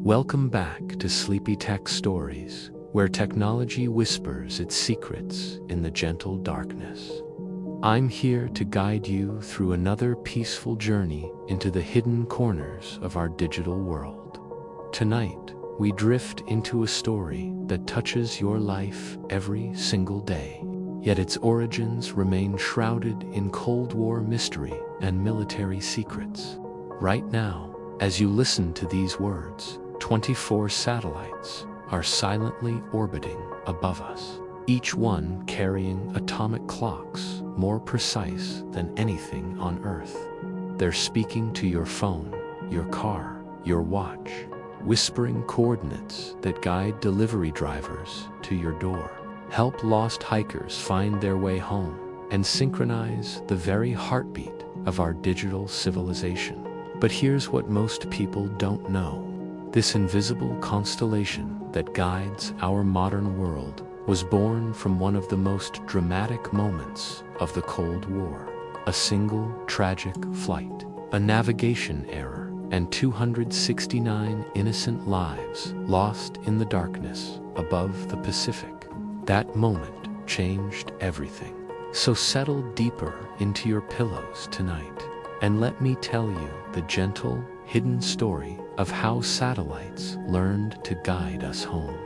Welcome back to Sleepy Tech Stories, where technology whispers its secrets in the gentle darkness. I'm here to guide you through another peaceful journey into the hidden corners of our digital world. Tonight, we drift into a story that touches your life every single day, yet its origins remain shrouded in Cold War mystery and military secrets. Right now, as you listen to these words, 24 satellites are silently orbiting above us, each one carrying atomic clocks more precise than anything on Earth. They're speaking to your phone, your car, your watch, whispering coordinates that guide delivery drivers to your door, help lost hikers find their way home, and synchronize the very heartbeat of our digital civilization. But here's what most people don't know. This invisible constellation that guides our modern world was born from one of the most dramatic moments of the Cold War. A single tragic flight, a navigation error, and 269 innocent lives lost in the darkness above the Pacific. That moment changed everything. So settle deeper into your pillows tonight, and let me tell you the gentle, hidden story of how satellites learned to guide us home.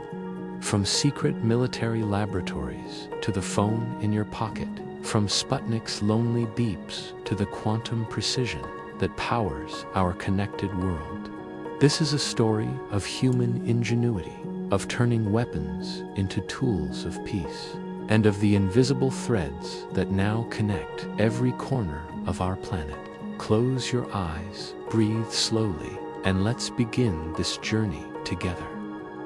From secret military laboratories to the phone in your pocket, from Sputnik's lonely beeps to the quantum precision that powers our connected world. This is a story of human ingenuity, of turning weapons into tools of peace, and of the invisible threads that now connect every corner of our planet. Close your eyes, breathe slowly, and let's begin this journey together.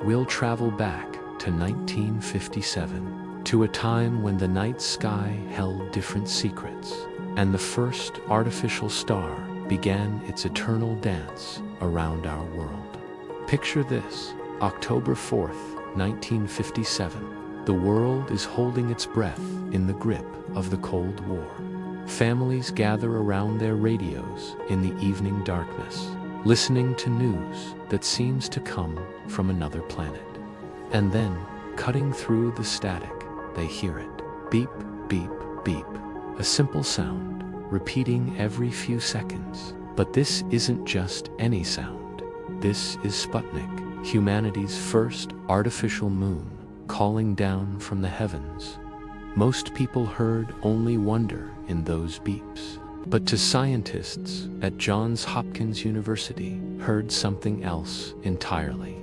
We'll travel back to 1957, to a time when the night sky held different secrets, and the first artificial star began its eternal dance around our world. Picture this, October 4th, 1957. The world is holding its breath in the grip of the Cold War. Families gather around their radios in the evening darkness, listening to news that seems to come from another planet. And then, cutting through the static, they hear it. Beep, beep, beep. A simple sound, repeating every few seconds. But this isn't just any sound. This is Sputnik, humanity's first artificial moon, calling down from the heavens. Most people heard only wonder in those beeps. But to scientists at Johns Hopkins University heard something else entirely.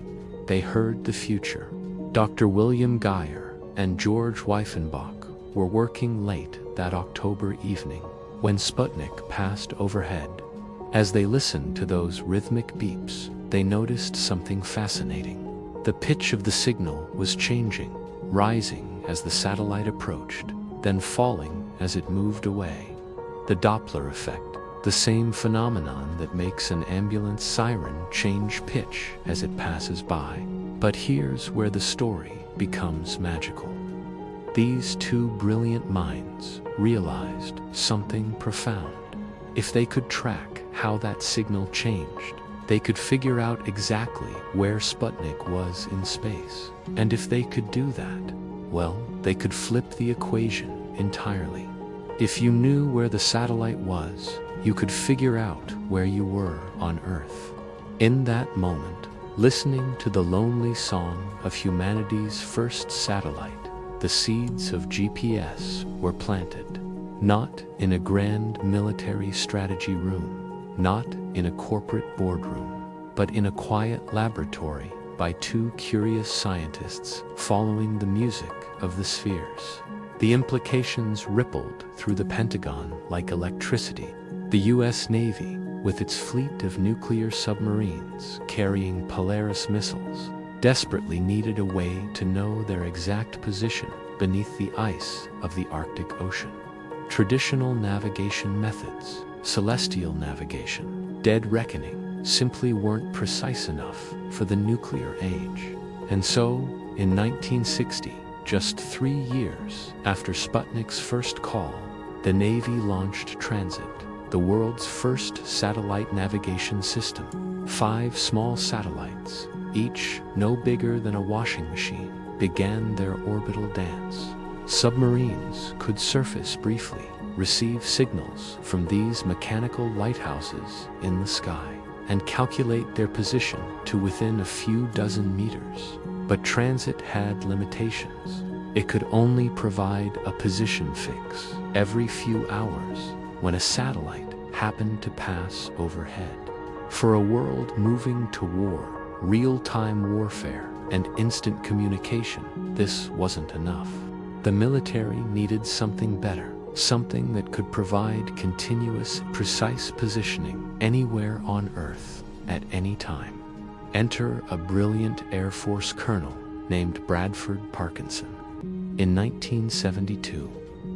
They heard the future. Dr. William Geyer and George Weifenbach were working late that October evening when Sputnik passed overhead. As they listened to those rhythmic beeps, they noticed something fascinating. The pitch of the signal was changing, rising as the satellite approached, then falling as it moved away. The Doppler effect, the same phenomenon that makes an ambulance siren change pitch as it passes by. But here's where the story becomes magical. These two brilliant minds realized something profound. If they could track how that signal changed, they could figure out exactly where Sputnik was in space. And if they could do that, well, they could flip the equation entirely. If you knew where the satellite was, you could figure out where you were on Earth. In that moment, listening to the lonely song of humanity's first satellite, the seeds of GPS were planted. Not in a grand military strategy room, not in a corporate boardroom, but in a quiet laboratory by two curious scientists following the music of the spheres. The implications rippled through the Pentagon like electricity. The U.S. Navy, with its fleet of nuclear submarines carrying Polaris missiles, desperately needed a way to know their exact position beneath the ice of the Arctic Ocean. Traditional navigation methods, celestial navigation, dead reckoning, simply weren't precise enough for the nuclear age. And so, in 1960, just 3 years after Sputnik's first call, the Navy launched Transit, the world's first satellite navigation system. 5 small satellites, each no bigger than a washing machine, began their orbital dance. Submarines could surface briefly, receive signals from these mechanical lighthouses in the sky, and calculate their position to within a few dozen meters. But transit had limitations. It could only provide a position fix every few hours when a satellite happened to pass overhead. For a world moving to war, real-time warfare, and instant communication, this wasn't enough. The military needed something better, something that could provide continuous, precise positioning anywhere on Earth at any time. Enter a brilliant Air Force colonel named Bradford Parkinson. In 1972,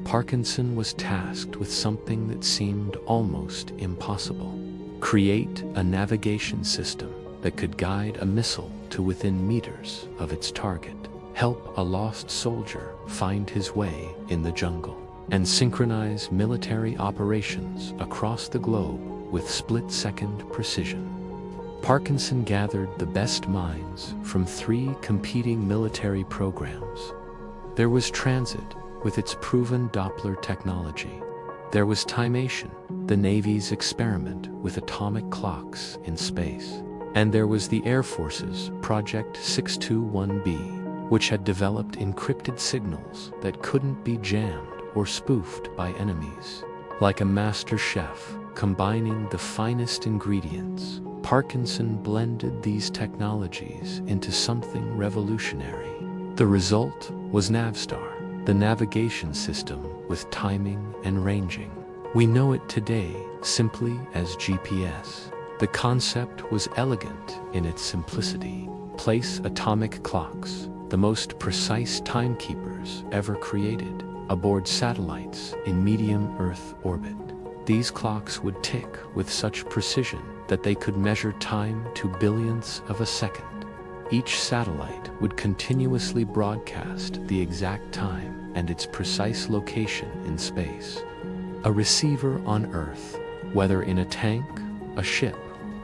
Parkinson was tasked with something that seemed almost impossible. Create a navigation system that could guide a missile to within meters of its target, help a lost soldier find his way in the jungle, and synchronize military operations across the globe with split-second precision. Parkinson gathered the best minds from 3 competing military programs. There was transit, with its proven Doppler technology. There was timation, the Navy's experiment with atomic clocks in space. And there was the Air Force's Project 621B, which had developed encrypted signals that couldn't be jammed or spoofed by enemies. Like a master chef, combining the finest ingredients, Parkinson blended these technologies into something revolutionary. The result was Navstar, the navigation system with timing and ranging. We know it today simply as GPS. The concept was elegant in its simplicity. Place atomic clocks, the most precise timekeepers ever created, aboard satellites in medium Earth orbit. These clocks would tick with such precision that they could measure time to billionths of a second. Each satellite would continuously broadcast the exact time and its precise location in space. A receiver on Earth, whether in a tank, a ship,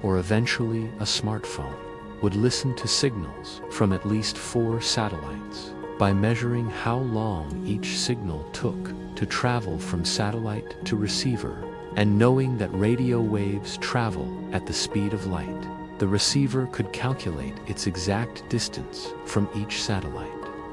or eventually a smartphone, would listen to signals from at least 4 satellites. By measuring how long each signal took to travel from satellite to receiver, and knowing that radio waves travel at the speed of light, the receiver could calculate its exact distance from each satellite.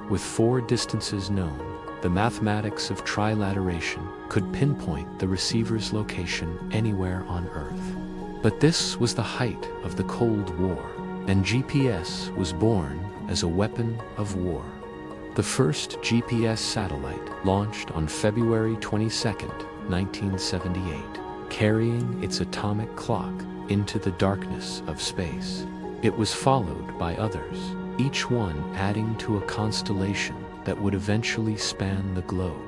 With 4 distances known, the mathematics of trilateration could pinpoint the receiver's location anywhere on Earth. But this was the height of the Cold War, and GPS was born as a weapon of war. The first GPS satellite launched on February 22, 1978, carrying its atomic clock into the darkness of space. It was followed by others, each one adding to a constellation that would eventually span the globe.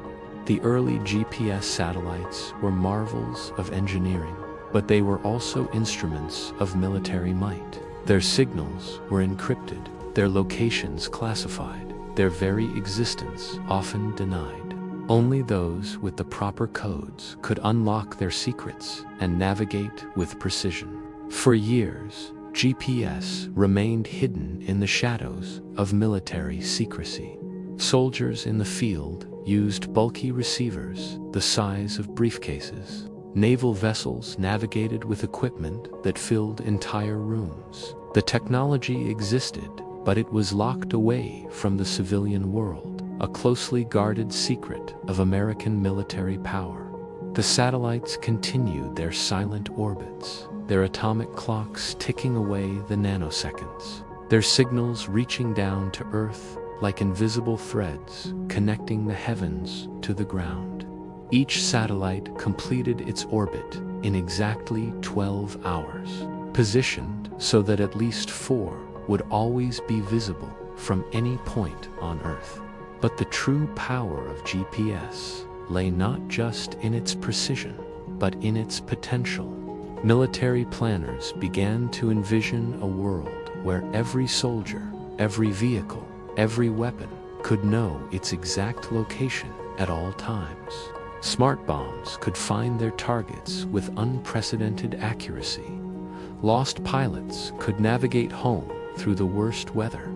The early GPS satellites were marvels of engineering, but they were also instruments of military might. Their signals were encrypted, their locations classified, their very existence often denied. Only those with the proper codes could unlock their secrets and navigate with precision. For years, GPS remained hidden in the shadows of military secrecy. Soldiers in the field used bulky receivers the size of briefcases. Naval vessels navigated with equipment that filled entire rooms. The technology existed, but it was locked away from the civilian world, a closely guarded secret of American military power. The satellites continued their silent orbits, their atomic clocks ticking away the nanoseconds, their signals reaching down to Earth like invisible threads connecting the heavens to the ground. Each satellite completed its orbit in exactly 12 hours, positioned so that at least 4 would always be visible from any point on Earth. But the true power of GPS lay not just in its precision, but in its potential. Military planners began to envision a world where every soldier, every vehicle, every weapon could know its exact location at all times. Smart bombs could find their targets with unprecedented accuracy. Lost pilots could navigate home through the worst weather.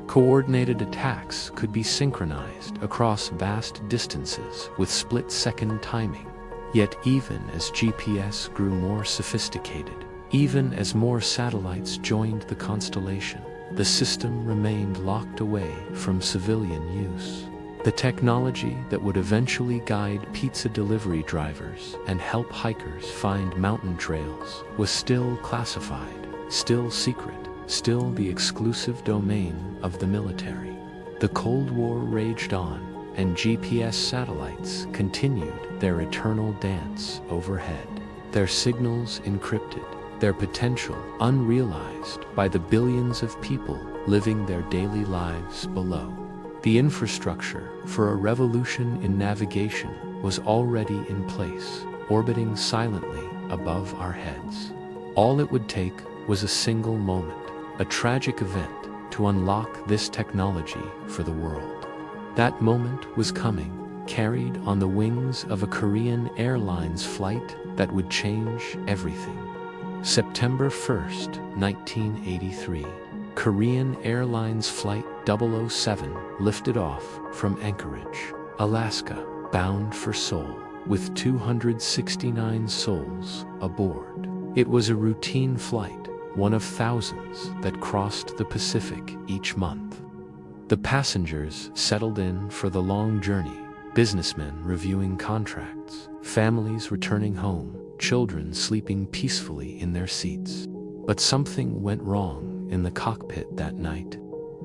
Coordinated attacks could be synchronized across vast distances with split-second timing. Yet even as GPS grew more sophisticated, even as more satellites joined the constellation, the system remained locked away from civilian use. The technology that would eventually guide pizza delivery drivers and help hikers find mountain trails was still classified, still secret, still the exclusive domain of the military. The Cold War raged on, and GPS satellites continued their eternal dance overhead, their signals encrypted, their potential unrealized by the billions of people living their daily lives below. The infrastructure for a revolution in navigation was already in place, orbiting silently above our heads. All it would take was a single moment, a tragic event, to unlock this technology for the world. That moment was coming, carried on the wings of a Korean Airlines flight that would change everything. September 1st, 1983, Korean Airlines Flight 007 lifted off from Anchorage, Alaska, bound for Seoul, with 269 souls aboard. It was a routine flight, one of thousands that crossed the Pacific each month. The passengers settled in for the long journey, businessmen reviewing contracts, families returning home, children sleeping peacefully in their seats. But something went wrong in the cockpit that night.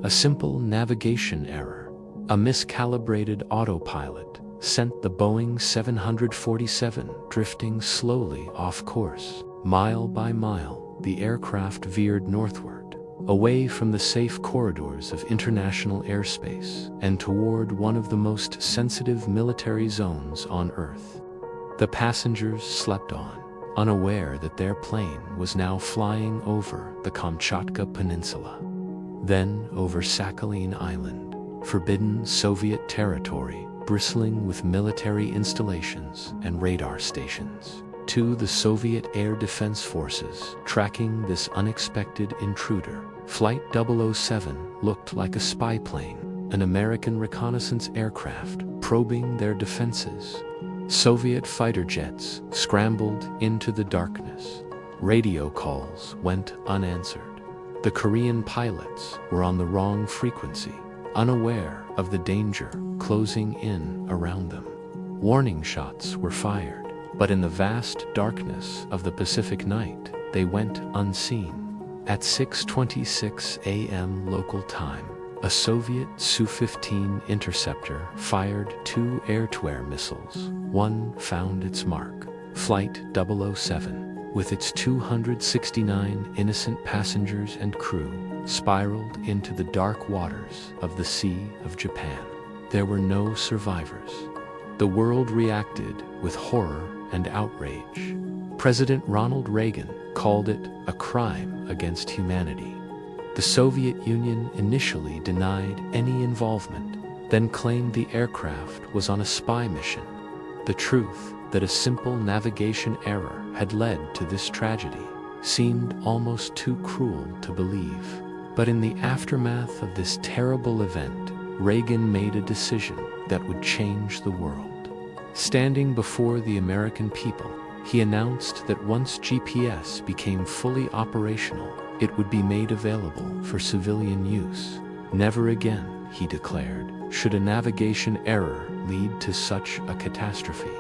A simple navigation error, a miscalibrated autopilot, sent the Boeing 747 drifting slowly off course. Mile by mile, the aircraft veered northward, away from the safe corridors of international airspace and toward one of the most sensitive military zones on Earth. The passengers slept on, unaware that their plane was now flying over the Kamchatka Peninsula, then over Sakhalin Island, forbidden Soviet territory bristling with military installations and radar stations, to the Soviet Air Defense Forces tracking this unexpected intruder. Flight 007 looked like a spy plane, an American reconnaissance aircraft probing their defenses. Soviet fighter jets scrambled into the darkness. Radio calls went unanswered. The Korean pilots were on the wrong frequency, unaware of the danger closing in around them. Warning shots were fired, but in the vast darkness of the Pacific night, they went unseen. At 6:26 a.m. local time, a Soviet Su-15 interceptor fired 2 air-to-air missiles. One found its mark. Flight 007, with its 269 innocent passengers and crew, spiraled into the dark waters of the Sea of Japan. There were no survivors. The world reacted with horror and outrage. President Ronald Reagan called it a crime against humanity. The Soviet Union initially denied any involvement, then claimed the aircraft was on a spy mission. The truth that a simple navigation error had led to this tragedy seemed almost too cruel to believe. But in the aftermath of this terrible event, Reagan made a decision that would change the world. Standing before the American people, he announced that once GPS became fully operational, it would be made available for civilian use. Never again, he declared, should a navigation error lead to such a catastrophe.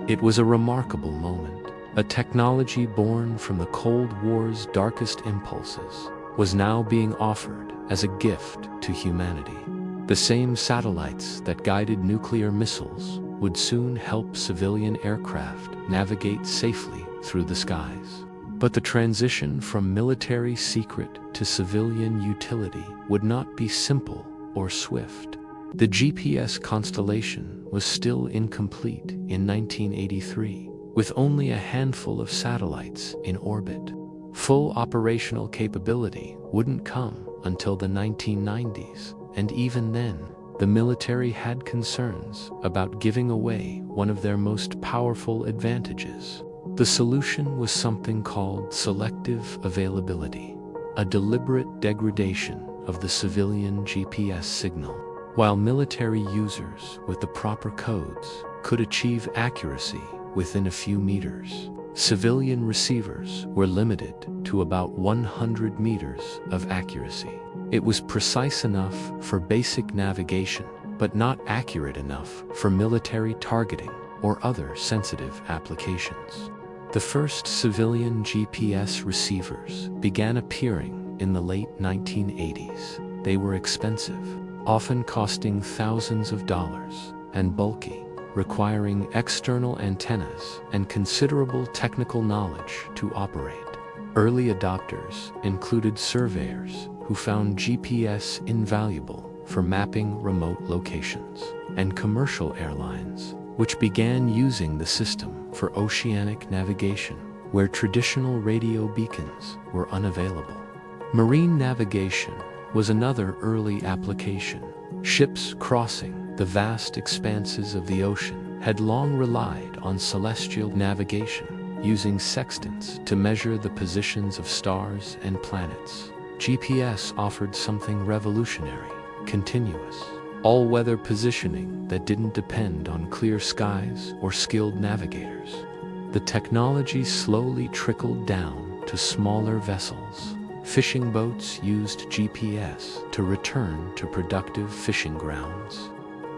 It was a remarkable moment. A technology born from the Cold War's darkest impulses was now being offered as a gift to humanity. The same satellites that guided nuclear missiles would soon help civilian aircraft navigate safely through the skies. But the transition from military secret to civilian utility would not be simple or swift. The GPS constellation was still incomplete in 1983, with only a handful of satellites in orbit. Full operational capability wouldn't come until the 1990s, and even then, the military had concerns about giving away one of their most powerful advantages. The solution was something called selective availability. a deliberate degradation of the civilian GPS signal. While military users with the proper codes could achieve accuracy within a few meters, civilian receivers were limited to about 100 meters of accuracy. It was precise enough for basic navigation, but not accurate enough for military targeting or other sensitive applications. The first civilian GPS receivers began appearing in the late 1980s. They were expensive, often costing thousands of dollars, and bulky, requiring external antennas and considerable technical knowledge to operate. Early adopters included surveyors who found GPS invaluable for mapping remote locations, and commercial airlines, which began using the system for oceanic navigation, where traditional radio beacons were unavailable. Marine navigation was another early application. Ships crossing the vast expanses of the ocean had long relied on celestial navigation, using sextants to measure the positions of stars and planets. GPS offered something revolutionary: continuous, all-weather positioning that didn't depend on clear skies or skilled navigators. The technology slowly trickled down to smaller vessels. Fishing boats used GPS to return to productive fishing grounds.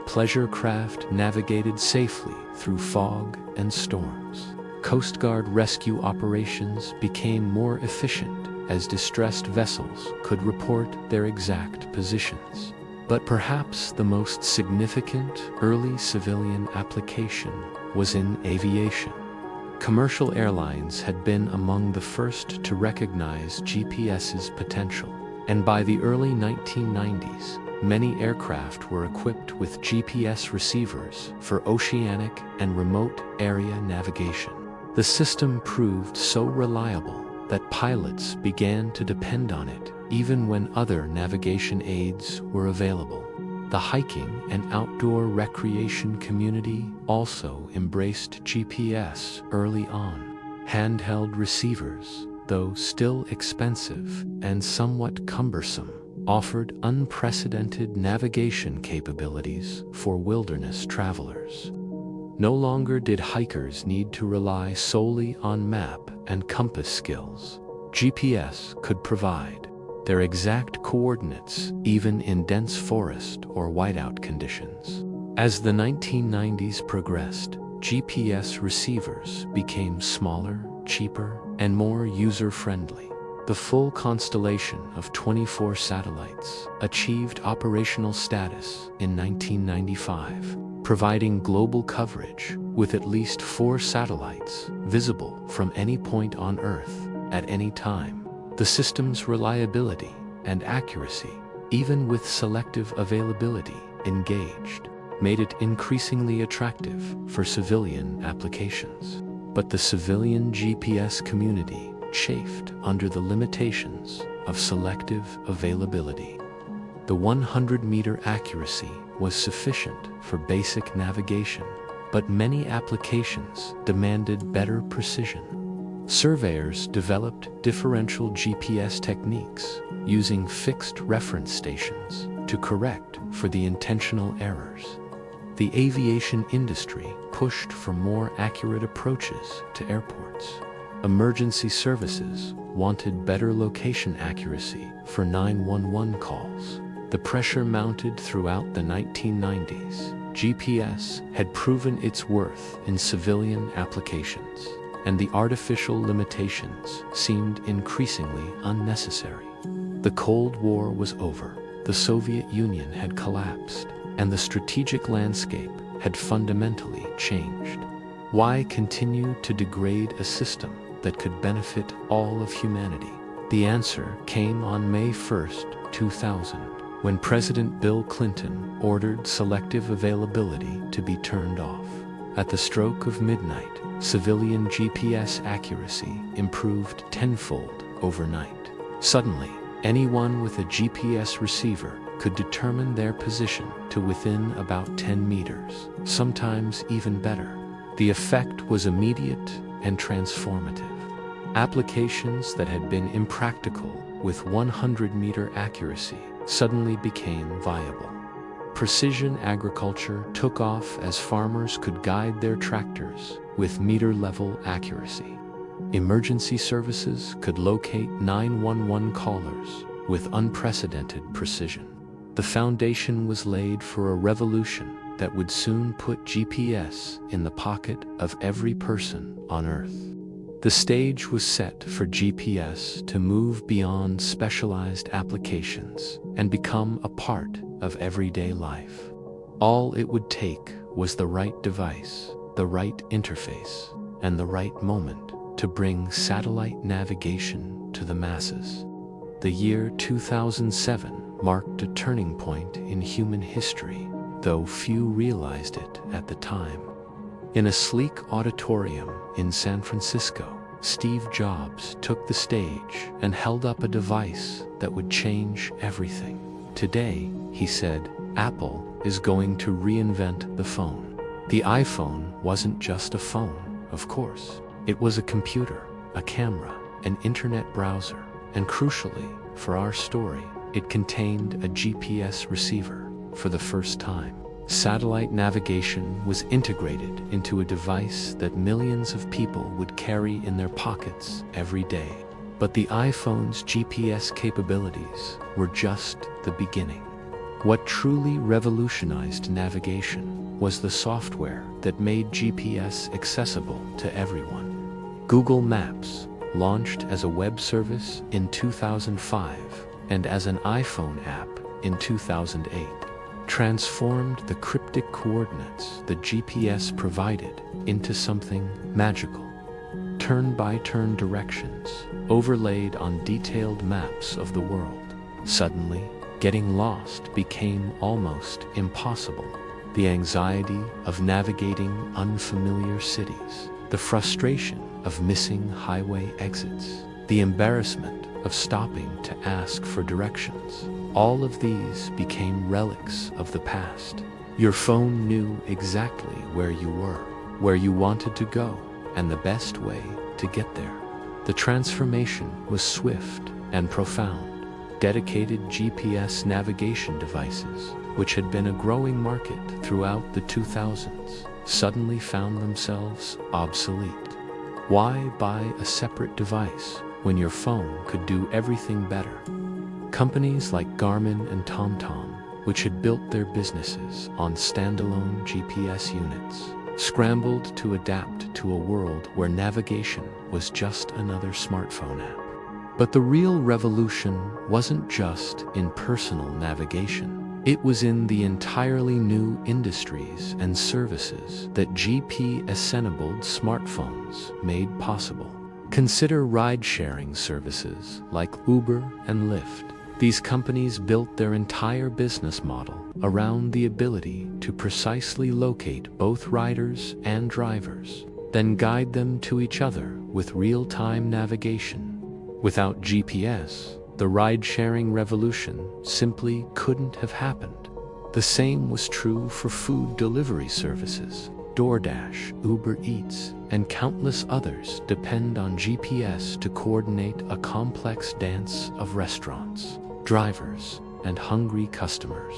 Pleasure craft navigated safely through fog and storms. Coast Guard rescue operations became more efficient as distressed vessels could report their exact positions. But perhaps the most significant early civilian application was in aviation. Commercial airlines had been among the first to recognize GPS's potential, and by the early 1990s, many aircraft were equipped with GPS receivers for oceanic and remote area navigation. The system proved so reliable that pilots began to depend on it even when other navigation aids were available. The hiking and outdoor recreation community also embraced GPS early on. Handheld receivers, though still expensive and somewhat cumbersome, offered unprecedented navigation capabilities for wilderness travelers. No longer did hikers need to rely solely on map and compass skills. GPS could provide their exact coordinates even in dense forest or whiteout conditions. As the 1990s progressed, GPS receivers became smaller, cheaper, and more user-friendly. The full constellation of 24 satellites achieved operational status in 1995, providing global coverage with at least 4 satellites visible from any point on Earth at any time. The system's reliability and accuracy, even with selective availability engaged, made it increasingly attractive for civilian applications. But the civilian GPS community chafed under the limitations of selective availability. The 100-meter accuracy was sufficient for basic navigation, but many applications demanded better precision. Surveyors developed differential GPS techniques using fixed reference stations to correct for the intentional errors. The aviation industry pushed for more accurate approaches to airports. Emergency services wanted better location accuracy for 911 calls. The pressure mounted throughout the 1990s. GPS had proven its worth in civilian applications, and the artificial limitations seemed increasingly unnecessary. The Cold War was over, the Soviet Union had collapsed, and the strategic landscape had fundamentally changed. Why continue to degrade a system that could benefit all of humanity? The answer came on May 1, 2000, when President Bill Clinton ordered selective availability to be turned off. At the stroke of midnight, civilian GPS accuracy improved tenfold overnight. Suddenly, anyone with a GPS receiver could determine their position to within about 10 meters, sometimes even better. The effect was immediate and transformative. Applications that had been impractical with 100-meter accuracy suddenly became viable. Precision agriculture took off as farmers could guide their tractors with meter-level accuracy. Emergency services could locate 911 callers with unprecedented precision. The foundation was laid for a revolution that would soon put GPS in the pocket of every person on Earth. The stage was set for GPS to move beyond specialized applications and become a part of everyday life. All it would take was the right device, the right interface, and the right moment to bring satellite navigation to the masses. The year 2007 marked a turning point in human history, though few realized it at the time. In a sleek auditorium in San Francisco, Steve Jobs took the stage and held up a device that would change everything. Today, he said, Apple is going to reinvent the phone. The iPhone wasn't just a phone, of course. It was a computer, a camera, an internet browser, and crucially, for our story, it contained a GPS receiver. For the first time, satellite navigation was integrated into a device that millions of people would carry in their pockets every day. But the iPhone's GPS capabilities were just the beginning. What truly revolutionized navigation was the software that made GPS accessible to everyone. Google Maps, launched as a web service in 2005 and as an iPhone app in 2008, transformed the cryptic coordinates that GPS provided into something magical. Turn-by-turn directions, overlaid on detailed maps of the world. Suddenly, getting lost became almost impossible. The anxiety of navigating unfamiliar cities, the frustration of missing highway exits, the embarrassment of stopping to ask for directions. All of these became relics of the past. Your phone knew exactly where you were, where you wanted to go, and the best way to get there. The transformation was swift and profound. Dedicated GPS navigation devices, which had been a growing market throughout the 2000s, suddenly found themselves obsolete. Why buy a separate device when your phone could do everything better? Companies like Garmin and TomTom, which had built their businesses on standalone GPS units, scrambled to adapt to a world where navigation was just another smartphone app. But the real revolution wasn't just in personal navigation. It was in the entirely new industries and services that GPS-enabled smartphones made possible. Consider ride-sharing services like Uber and Lyft. These companies built their entire business model around the ability to precisely locate both riders and drivers, then guide them to each other with real-time navigation. Without GPS, the ride-sharing revolution simply couldn't have happened. The same was true for food delivery services. DoorDash, Uber Eats, and countless others depend on GPS to coordinate a complex dance of restaurants, drivers, and hungry customers.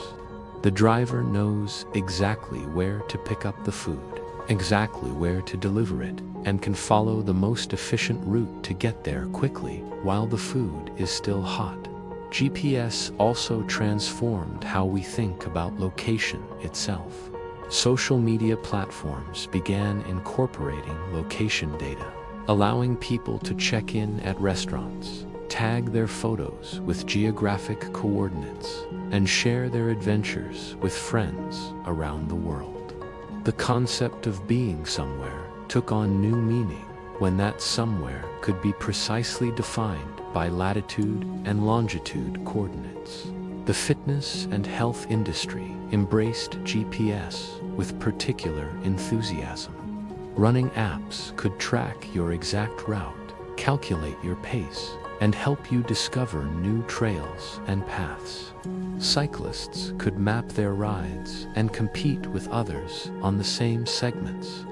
The driver knows exactly where to pick up the food, exactly where to deliver it, and can follow the most efficient route to get there quickly while the food is still hot. GPS also transformed how we think about location itself. Social media platforms began incorporating location data, allowing people to check in at restaurants, tag their photos with geographic coordinates, and share their adventures with friends around the world. The concept of being somewhere took on new meaning when that somewhere could be precisely defined by latitude and longitude coordinates. The fitness and health industry embraced GPS with particular enthusiasm. Running apps could track your exact route, calculate your pace, and help you discover new trails and paths. Cyclists could map their rides and compete with others on the same segments.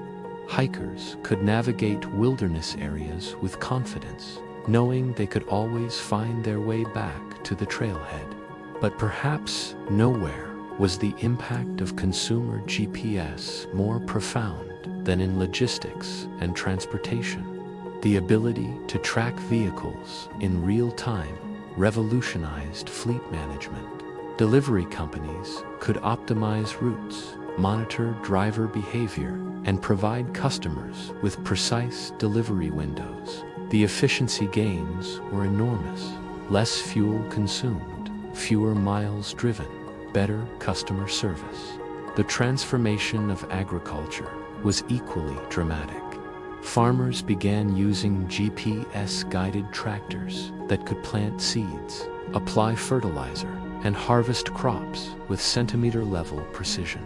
Hikers could navigate wilderness areas with confidence. knowing they could always find their way back to the trailhead. But perhaps nowhere was the impact of consumer GPS more profound than in logistics and transportation. The ability to track vehicles in real time revolutionized fleet management. Delivery companies could optimize routes, monitor driver behavior, and provide customers with precise delivery windows. The efficiency gains were enormous. Less fuel consumed, fewer miles driven, better customer service. The transformation of agriculture was equally dramatic. Farmers began using GPS-guided tractors that could plant seeds, apply fertilizer, and harvest crops with centimeter-level precision.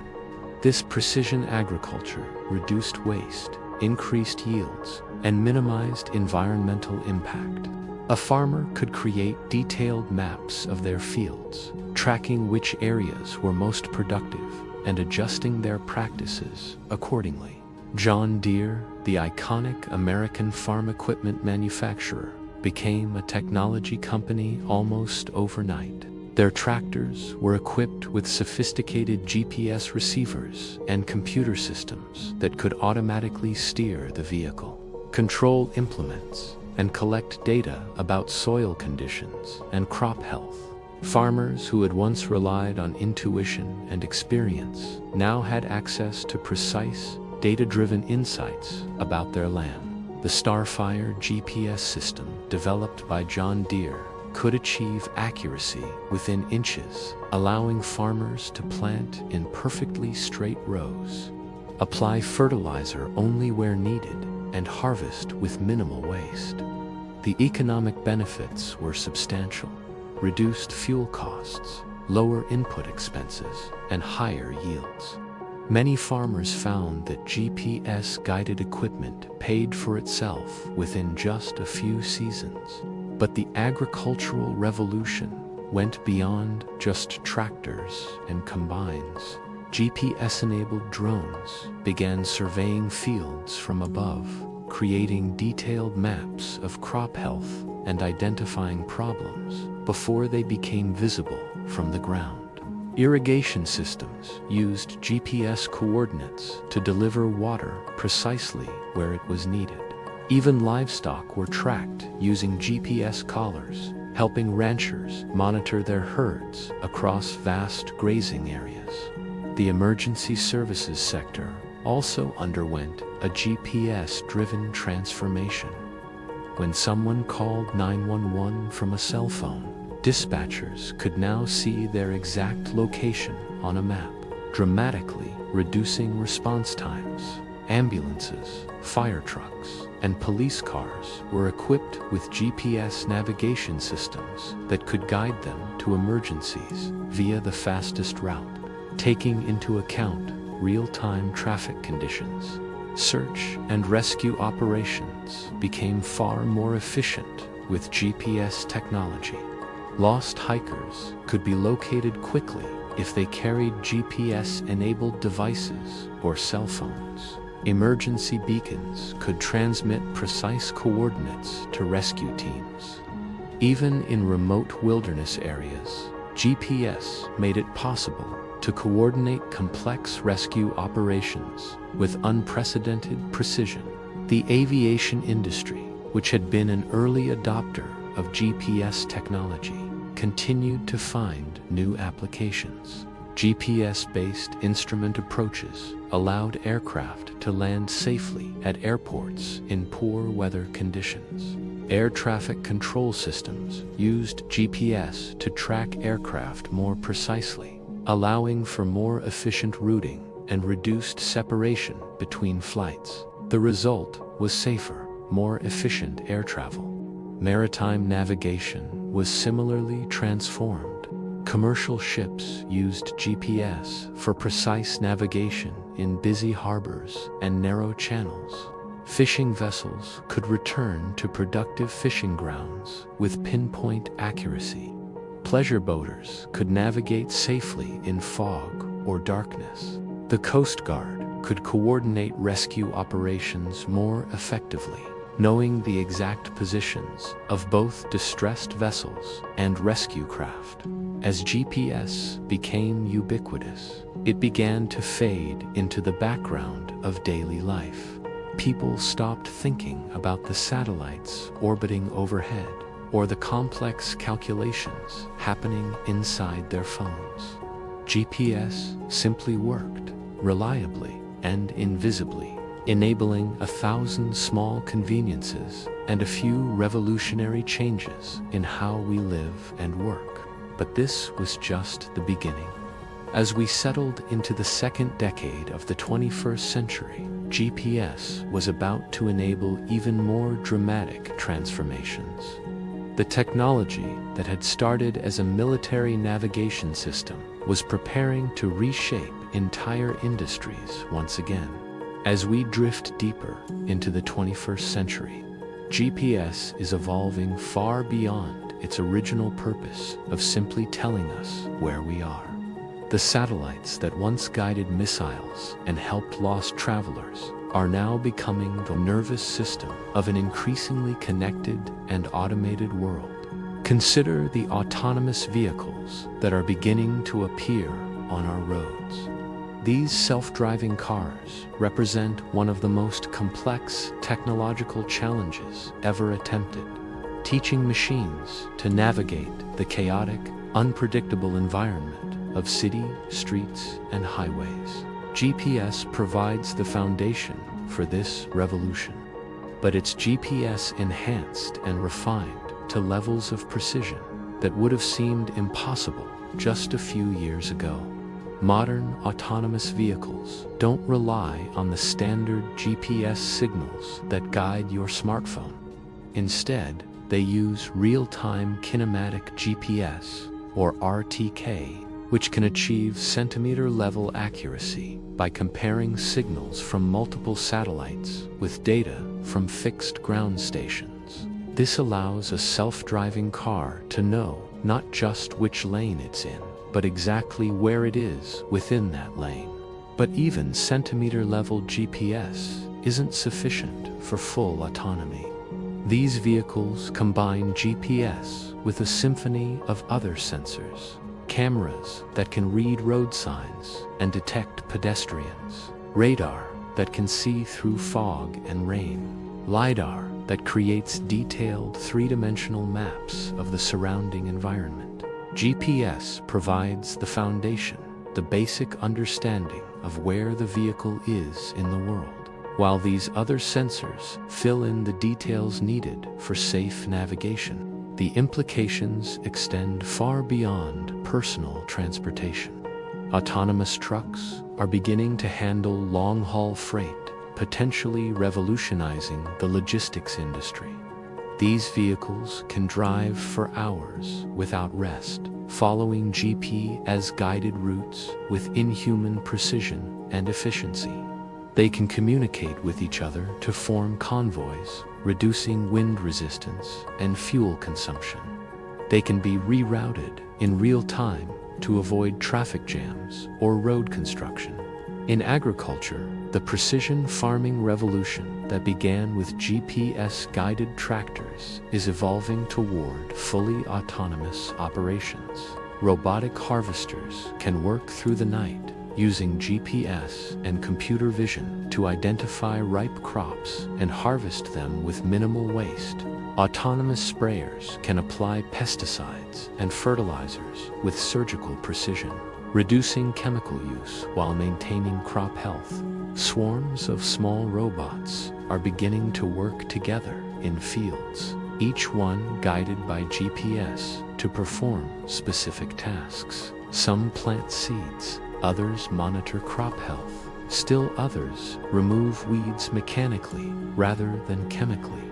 This precision agriculture reduced waste, increased yields, and minimized environmental impact. A farmer could create detailed maps of their fields, tracking which areas were most productive and adjusting their practices accordingly. John Deere, the iconic American farm equipment manufacturer, became a technology company almost overnight. Their tractors were equipped with sophisticated GPS receivers and computer systems that could automatically steer the vehicle, control implements, and collect data about soil conditions and crop health. Farmers who had once relied on intuition and experience now had access to precise, data-driven insights about their land. The Starfire GPS system, developed by John Deere, could achieve accuracy within inches, allowing farmers to plant in perfectly straight rows, apply fertilizer only where needed, and harvest with minimal waste. The economic benefits were substantial: reduced fuel costs, lower input expenses, and higher yields. Many farmers found that GPS-guided equipment paid for itself within just a few seasons. But the agricultural revolution went beyond just tractors and combines. GPS-enabled drones began surveying fields from above, creating detailed maps of crop health and identifying problems before they became visible from the ground. Irrigation systems used GPS coordinates to deliver water precisely where it was needed. Even livestock were tracked using GPS collars, helping ranchers monitor their herds across vast grazing areas. The emergency services sector also underwent a GPS-driven transformation. When someone called 911 from a cell phone, dispatchers could now see their exact location on a map, dramatically reducing response times. Ambulances, fire trucks, and police cars were equipped with GPS navigation systems that could guide them to emergencies via the fastest route, taking into account real-time traffic conditions. Search and rescue operations became far more efficient with GPS technology. Lost hikers could be located quickly if they carried GPS-enabled devices or cell phones. Emergency beacons could transmit precise coordinates to rescue teams. Even in remote wilderness areas, GPS made it possible to coordinate complex rescue operations with unprecedented precision. The aviation industry, which had been an early adopter of GPS technology, continued to find new applications. GPS-based instrument approaches allowed aircraft to land safely at airports in poor weather conditions. Air traffic control systems used GPS to track aircraft more precisely, allowing for more efficient routing and reduced separation between flights. The result was safer, more efficient air travel. Maritime navigation was similarly transformed. Commercial ships used GPS for precise navigation in busy harbors and narrow channels. Fishing vessels could return to productive fishing grounds with pinpoint accuracy. Pleasure boaters could navigate safely in fog or darkness. The Coast Guard could coordinate rescue operations more effectively. knowing the exact positions of both distressed vessels and rescue craft. As GPS became ubiquitous, it began to fade into the background of daily life. People stopped thinking about the satellites orbiting overhead or the complex calculations happening inside their phones. GPS simply worked, reliably and invisibly, enabling 1,000 small conveniences and a few revolutionary changes in how we live and work. But this was just the beginning. As we settled into the second decade of the 21st century, GPS was about to enable even more dramatic transformations. The technology that had started as a military navigation system was preparing to reshape entire industries once again. As we drift deeper into the 21st century, GPS is evolving far beyond its original purpose of simply telling us where we are. The satellites that once guided missiles and helped lost travelers are now becoming the nervous system of an increasingly connected and automated world. Consider the autonomous vehicles that are beginning to appear on our roads. These self-driving cars represent one of the most complex technological challenges ever attempted, teaching machines to navigate the chaotic, unpredictable environment of city, streets, and highways. GPS provides the foundation for this revolution, but it's GPS enhanced and refined to levels of precision that would have seemed impossible just a few years ago. Modern autonomous vehicles don't rely on the standard GPS signals that guide your smartphone. Instead, they use real-time kinematic GPS, or RTK, which can achieve centimeter-level accuracy by comparing signals from multiple satellites with data from fixed ground stations. This allows a self-driving car to know not just which lane it's in, but exactly where it is within that lane. But even centimeter-level GPS isn't sufficient for full autonomy. These vehicles combine GPS with a symphony of other sensors. Cameras that can read road signs and detect pedestrians, radar that can see through fog and rain, LiDAR that creates detailed three-dimensional maps of the surrounding environment. GPS provides the foundation, the basic understanding of where the vehicle is in the world, while these other sensors fill in the details needed for safe navigation. The implications extend far beyond personal transportation. Autonomous trucks are beginning to handle long-haul freight, potentially revolutionizing the logistics industry. These vehicles can drive for hours without rest, following GPS-guided routes with inhuman precision and efficiency. They can communicate with each other to form convoys, reducing wind resistance and fuel consumption. They can be rerouted in real time to avoid traffic jams or road construction. In agriculture, the precision farming revolution that began with GPS-guided tractors is evolving toward fully autonomous operations. Robotic harvesters can work through the night, using GPS and computer vision to identify ripe crops and harvest them with minimal waste. Autonomous sprayers can apply pesticides and fertilizers with surgical precision, reducing chemical use while maintaining crop health. Swarms of small robots are beginning to work together in fields, each one guided by GPS to perform specific tasks. Some plant seeds, others monitor crop health. Still others remove weeds mechanically rather than chemically.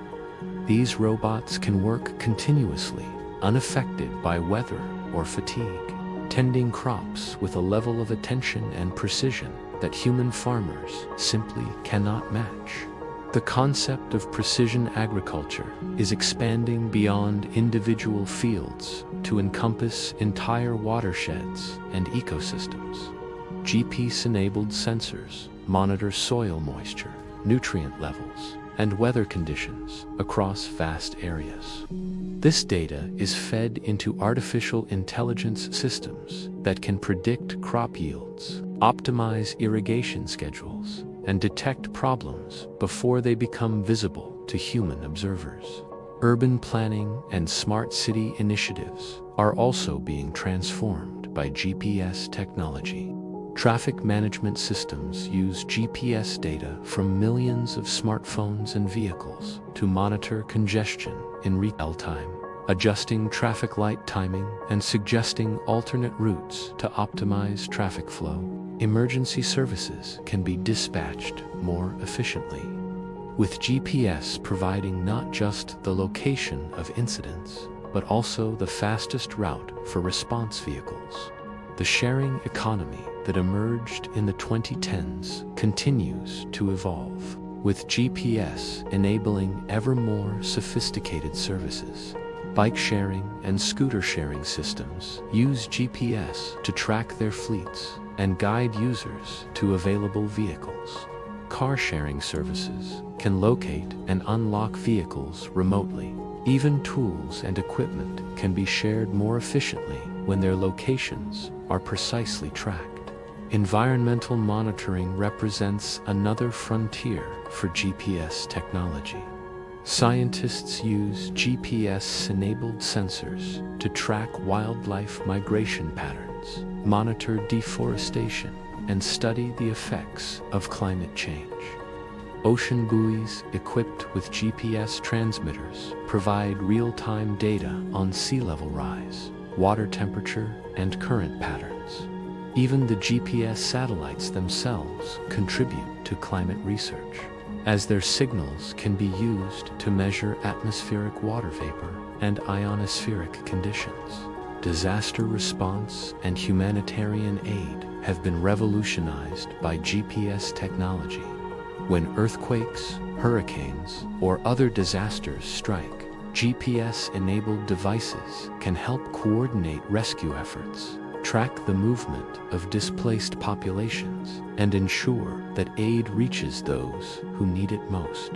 These robots can work continuously, unaffected by weather or fatigue, tending crops with a level of attention and precision that human farmers simply cannot match. The concept of precision agriculture is expanding beyond individual fields to encompass entire watersheds and ecosystems. GPS-enabled sensors monitor soil moisture, nutrient levels, and weather conditions across vast areas. This data is fed into artificial intelligence systems that can predict crop yields, optimize irrigation schedules, and detect problems before they become visible to human observers. Urban planning and smart city initiatives are also being transformed by GPS technology. Traffic management systems use GPS data from millions of smartphones and vehicles to monitor congestion in real time, adjusting traffic light timing and suggesting alternate routes to optimize traffic flow. Emergency services can be dispatched more efficiently, with GPS providing not just the location of incidents, but also the fastest route for response vehicles. The sharing economy that emerged in the 2010s continues to evolve, with GPS enabling ever more sophisticated services. Bike sharing and scooter sharing systems use GPS to track their fleets and guide users to available vehicles. Car sharing services can locate and unlock vehicles remotely. Even tools and equipment can be shared more efficiently when their locations are precisely tracked. Environmental monitoring represents another frontier for GPS technology. Scientists use GPS-enabled sensors to track wildlife migration patterns, monitor deforestation, and study the effects of climate change. Ocean buoys equipped with GPS transmitters provide real-time data on sea level rise, water temperature, and current patterns. Even the GPS satellites themselves contribute to climate research, as their signals can be used to measure atmospheric water vapor and ionospheric conditions. Disaster response and humanitarian aid have been revolutionized by GPS technology. When earthquakes, hurricanes, or other disasters strike, GPS-enabled devices can help coordinate rescue efforts, track the movement of displaced populations, and ensure that aid reaches those who need it most.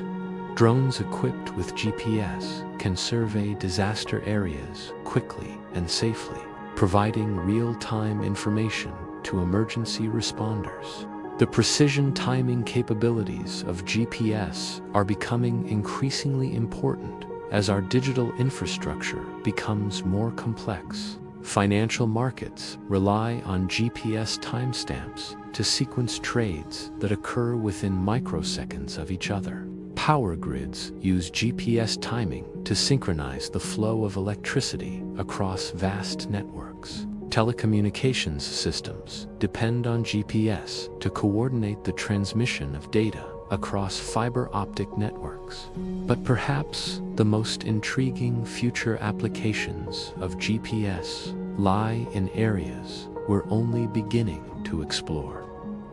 Drones equipped with GPS can survey disaster areas quickly and safely, providing real-time information to emergency responders. The precision timing capabilities of GPS are becoming increasingly important as our digital infrastructure becomes more complex. Financial markets rely on GPS timestamps to sequence trades that occur within microseconds of each other. Power grids use GPS timing to synchronize the flow of electricity across vast networks. Telecommunications systems depend on GPS to coordinate the transmission of data across fiber optic networks. But perhaps the most intriguing future applications of GPS lie in areas we're only beginning to explore.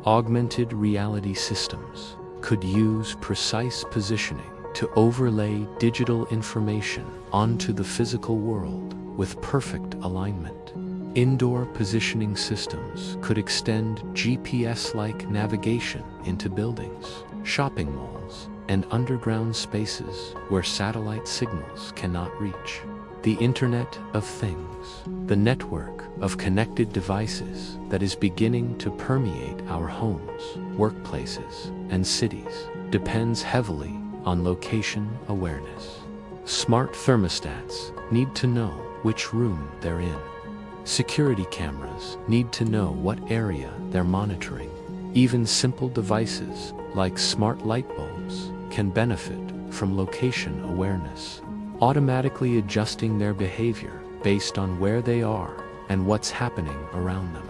Augmented reality systems could use precise positioning to overlay digital information onto the physical world with perfect alignment. Indoor positioning systems could extend GPS-like navigation into buildings, shopping malls, and underground spaces where satellite signals cannot reach. The Internet of Things, the network of connected devices that is beginning to permeate our homes, workplaces, and cities, depends heavily on location awareness. Smart thermostats need to know which room they're in. Security cameras need to know what area they're monitoring. Even simple devices like smart light bulbs can benefit from location awareness, automatically adjusting their behavior based on where they are and what's happening around them.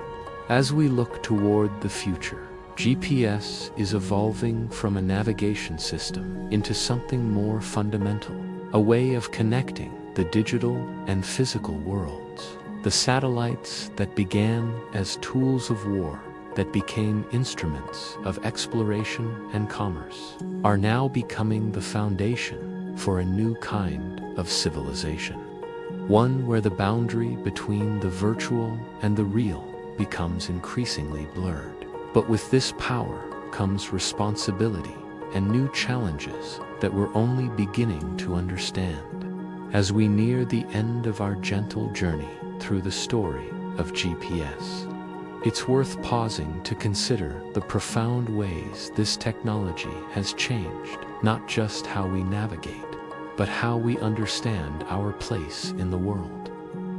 As we look toward the future, GPS is evolving from a navigation system into something more fundamental, a way of connecting the digital and physical worlds. The satellites that began as tools of war, that became instruments of exploration and commerce, are now becoming the foundation for a new kind of civilization. One where the boundary between the virtual and the real becomes increasingly blurred. But with this power comes responsibility and new challenges that we're only beginning to understand. As we near the end of our gentle journey through the story of GPS, it's worth pausing to consider the profound ways this technology has changed not just how we navigate, but how we understand our place in the world.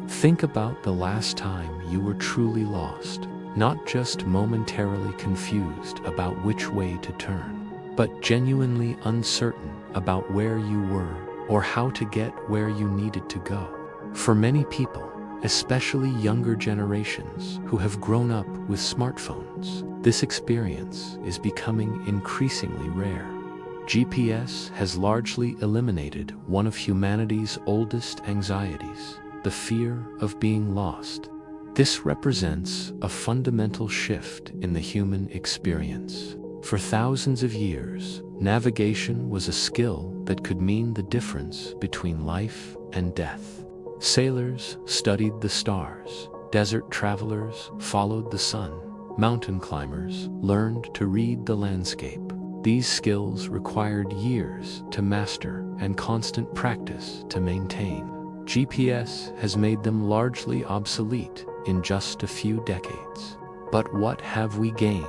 Think about the last time you were truly lost, not just momentarily confused about which way to turn, but genuinely uncertain about where you were or how to get where you needed to go. For many people, especially younger generations who have grown up with smartphones, this experience is becoming increasingly rare. GPS has largely eliminated one of humanity's oldest anxieties, the fear of being lost. This represents a fundamental shift in the human experience. For thousands of years, navigation was a skill that could mean the difference between life and death. Sailors studied the stars, desert travelers followed the sun, mountain climbers learned to read the landscape. These skills required years to master and constant practice to maintain. GPS has made them largely obsolete in just a few decades. But what have we gained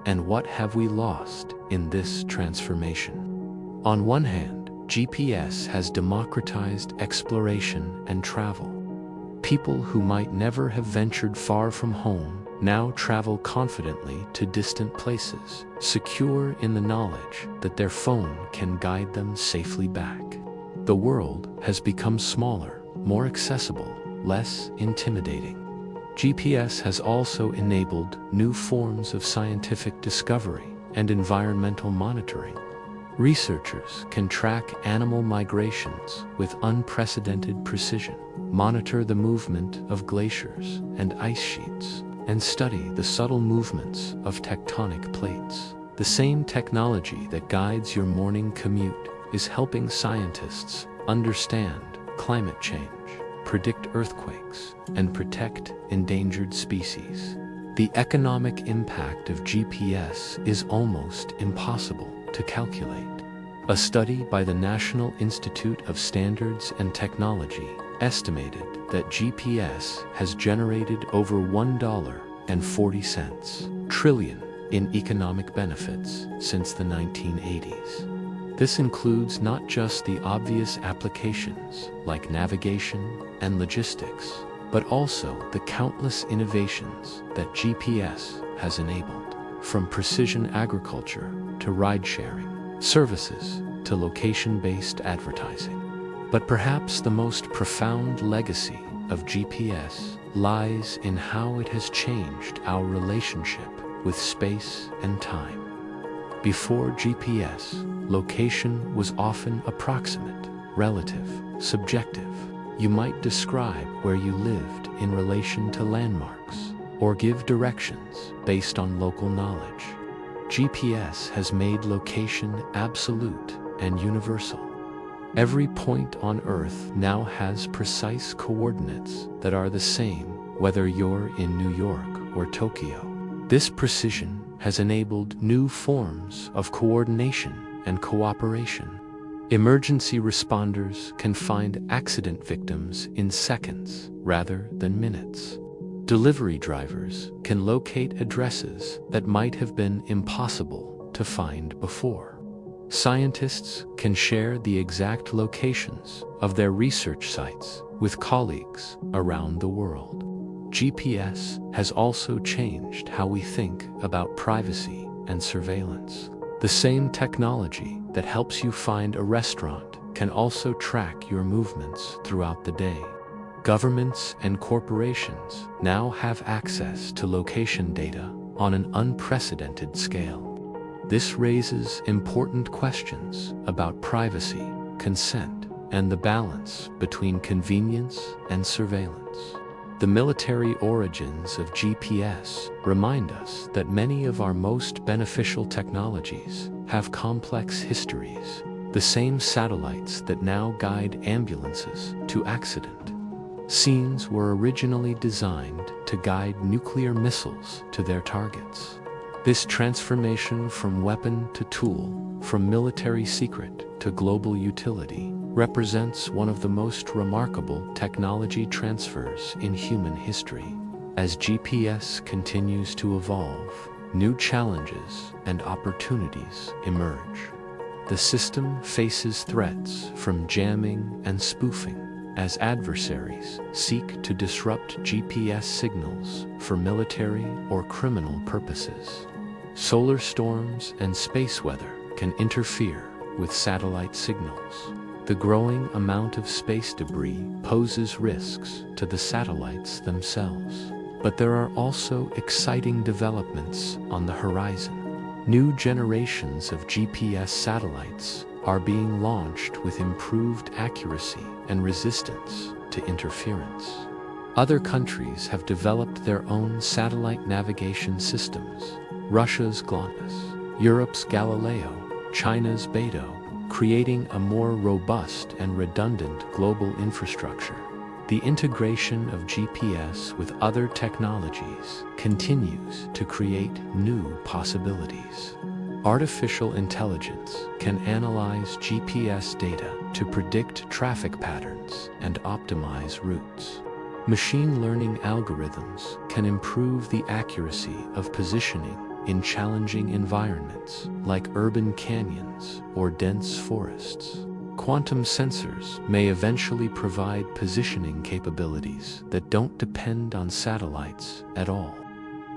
and what have we lost in this transformation? On one hand, GPS has democratized exploration and travel. People who might never have ventured far from home now travel confidently to distant places, secure in the knowledge that their phone can guide them safely back. The world has become smaller, more accessible, less intimidating. GPS has also enabled new forms of scientific discovery and environmental monitoring. Researchers can track animal migrations with unprecedented precision, monitor the movement of glaciers and ice sheets, and study the subtle movements of tectonic plates. The same technology that guides your morning commute is helping scientists understand climate change, predict earthquakes, and protect endangered species. The economic impact of GPS is almost impossible to calculate. A study by the National Institute of Standards and Technology estimated that GPS has generated over $1.40 trillion in economic benefits since the 1980s. This includes not just the obvious applications like navigation and logistics, but also the countless innovations that GPS has enabled, from precision agriculture to ride-sharing services to location-based advertising. But perhaps the most profound legacy of GPS lies in how it has changed our relationship with space and time. Before GPS, location was often approximate, relative, subjective. You might describe where you lived in relation to landmarks, or give directions based on local knowledge. GPS has made location absolute and universal. Every point on Earth now has precise coordinates that are the same whether you're in New York or Tokyo. This precision has enabled new forms of coordination and cooperation. Emergency responders can find accident victims in seconds rather than minutes. Delivery drivers can locate addresses that might have been impossible to find before. Scientists can share the exact locations of their research sites with colleagues around the world. GPS has also changed how we think about privacy and surveillance. The same technology that helps you find a restaurant can also track your movements throughout the day. Governments and corporations now have access to location data on an unprecedented scale. This raises important questions about privacy, consent, and the balance between convenience and surveillance. The military origins of GPS remind us that many of our most beneficial technologies have complex histories. The same satellites that now guide ambulances to accident scenes were originally designed to guide nuclear missiles to their targets. This transformation from weapon to tool, from military secret to global utility, represents one of the most remarkable technology transfers in human history. As GPS continues to evolve, new challenges and opportunities emerge. The system faces threats from jamming and spoofing, as adversaries seek to disrupt GPS signals for military or criminal purposes. Solar storms and space weather can interfere with satellite signals. The growing amount of space debris poses risks to the satellites themselves. But there are also exciting developments on the horizon. New generations of GPS satellites are being launched with improved accuracy and resistance to interference. Other countries have developed their own satellite navigation systems. Russia's GLONASS, Europe's Galileo, China's Beidou, creating a more robust and redundant global infrastructure. The integration of GPS with other technologies continues to create new possibilities. Artificial intelligence can analyze GPS data to predict traffic patterns and optimize routes. Machine learning algorithms can improve the accuracy of positioning in challenging environments like urban canyons or dense forests. Quantum sensors may eventually provide positioning capabilities that don't depend on satellites at all.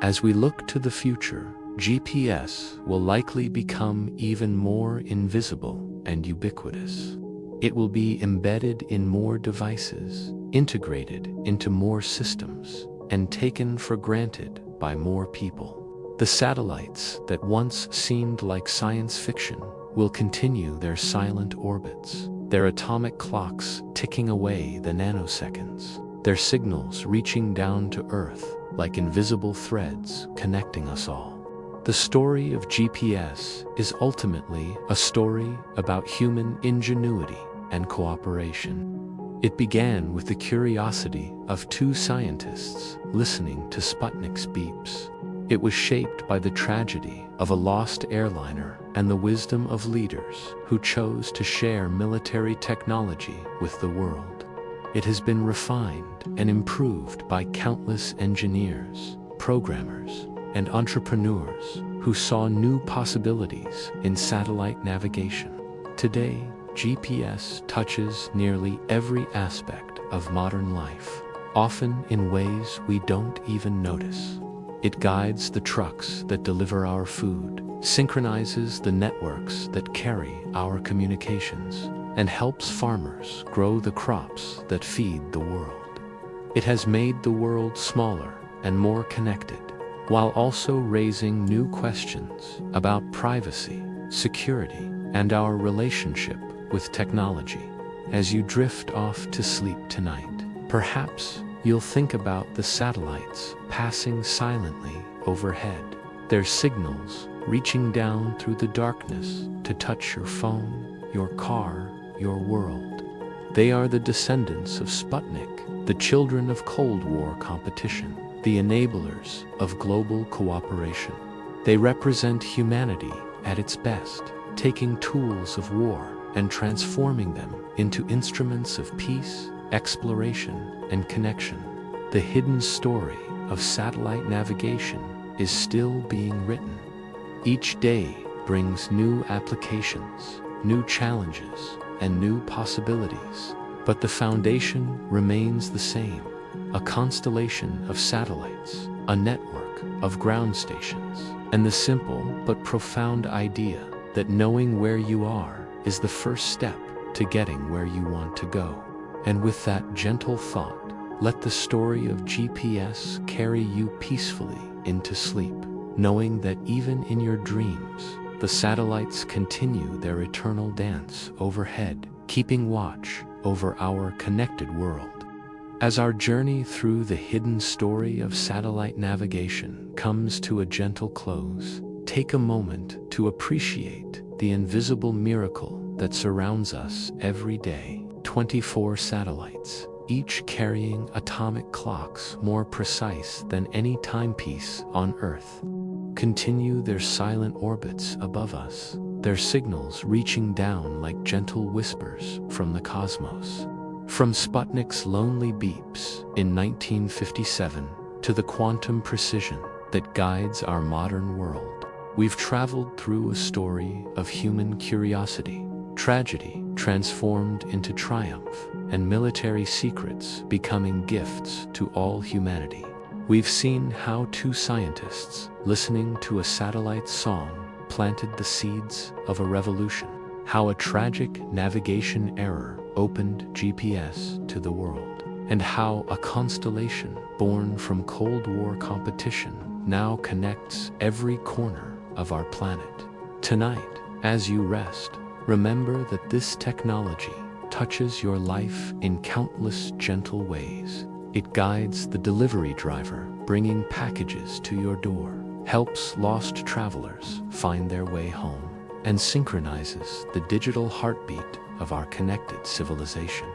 As we look to the future, GPS will likely become even more invisible and ubiquitous. It will be embedded in more devices, integrated into more systems, and taken for granted by more people. The satellites that once seemed like science fiction will continue their silent orbits, their atomic clocks ticking away the nanoseconds, their signals reaching down to Earth like invisible threads connecting us all. The story of GPS is ultimately a story about human ingenuity and cooperation. It began with the curiosity of two scientists listening to Sputnik's beeps. It was shaped by the tragedy of a lost airliner and the wisdom of leaders who chose to share military technology with the world. It has been refined and improved by countless engineers, programmers, and entrepreneurs who saw new possibilities in satellite navigation. Today, GPS touches nearly every aspect of modern life, often in ways we don't even notice. It guides the trucks that deliver our food, synchronizes the networks that carry our communications, and helps farmers grow the crops that feed the world. It has made the world smaller and more connected, while also raising new questions about privacy, security, and our relationship with technology. As you drift off to sleep tonight, perhaps you'll think about the satellites passing silently overhead, their signals reaching down through the darkness to touch your phone, your car, your world. They are the descendants of Sputnik, the children of Cold War competition, the enablers of global cooperation. They represent humanity at its best, taking tools of war and transforming them into instruments of peace, exploration, and connection. The hidden story of satellite navigation is still being written. Each day brings new applications, new challenges, and new possibilities, but the foundation remains the same: a constellation of satellites, a network of ground stations, and the simple but profound idea that knowing where you are is the first step to getting where you want to go. And with that gentle thought, let the story of GPS carry you peacefully into sleep, knowing that even in your dreams, the satellites continue their eternal dance overhead, keeping watch over our connected world. As our journey through the hidden story of satellite navigation comes to a gentle close, take a moment to appreciate the invisible miracle that surrounds us every day. 24 satellites, each carrying atomic clocks more precise than any timepiece on Earth, continue their silent orbits above us, their signals reaching down like gentle whispers from the cosmos. From Sputnik's lonely beeps in 1957 to the quantum precision that guides our modern world, we've traveled through a story of human curiosity, tragedy transformed into triumph, and military secrets becoming gifts to all humanity. We've seen how two scientists, listening to a satellite's song, planted the seeds of a revolution, how a tragic navigation error opened GPS to the world, and how a constellation born from Cold War competition now connects every corner of our planet. Tonight, as you rest, remember that this technology touches your life in countless gentle ways. It guides the delivery driver bringing packages to your door, helps lost travelers find their way home, and synchronizes the digital heartbeat of our connected civilization.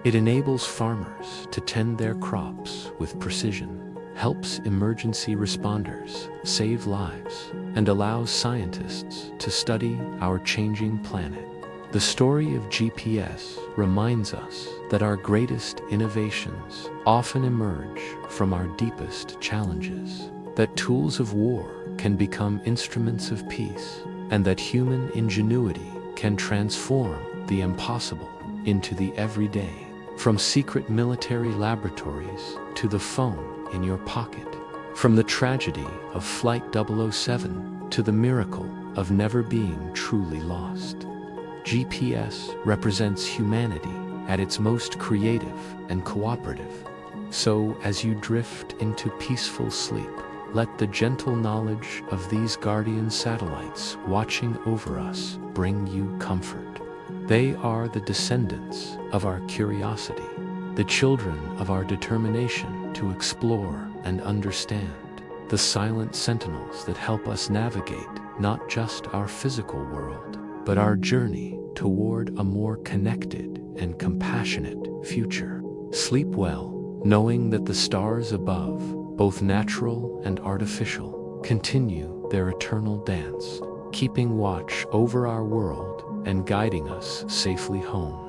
It enables farmers to tend their crops with precision, helps emergency responders save lives, and allows scientists to study our changing planet. The story of GPS reminds us that our greatest innovations often emerge from our deepest challenges, that tools of war can become instruments of peace, and that human ingenuity can transform the impossible into the everyday. From secret military laboratories to the phone in your pocket, from the tragedy of Flight 007 to the miracle of never being truly lost, GPS represents humanity at its most creative and cooperative. So, as you drift into peaceful sleep, let the gentle knowledge of these guardian satellites watching over us bring you comfort. They are the descendants of our curiosity, the children of our determination to explore and understand, the silent sentinels that help us navigate not just our physical world, but our journey toward a more connected and compassionate future. Sleep well, knowing that the stars above, both natural and artificial, continue their eternal dance, keeping watch over our world and guiding us safely home.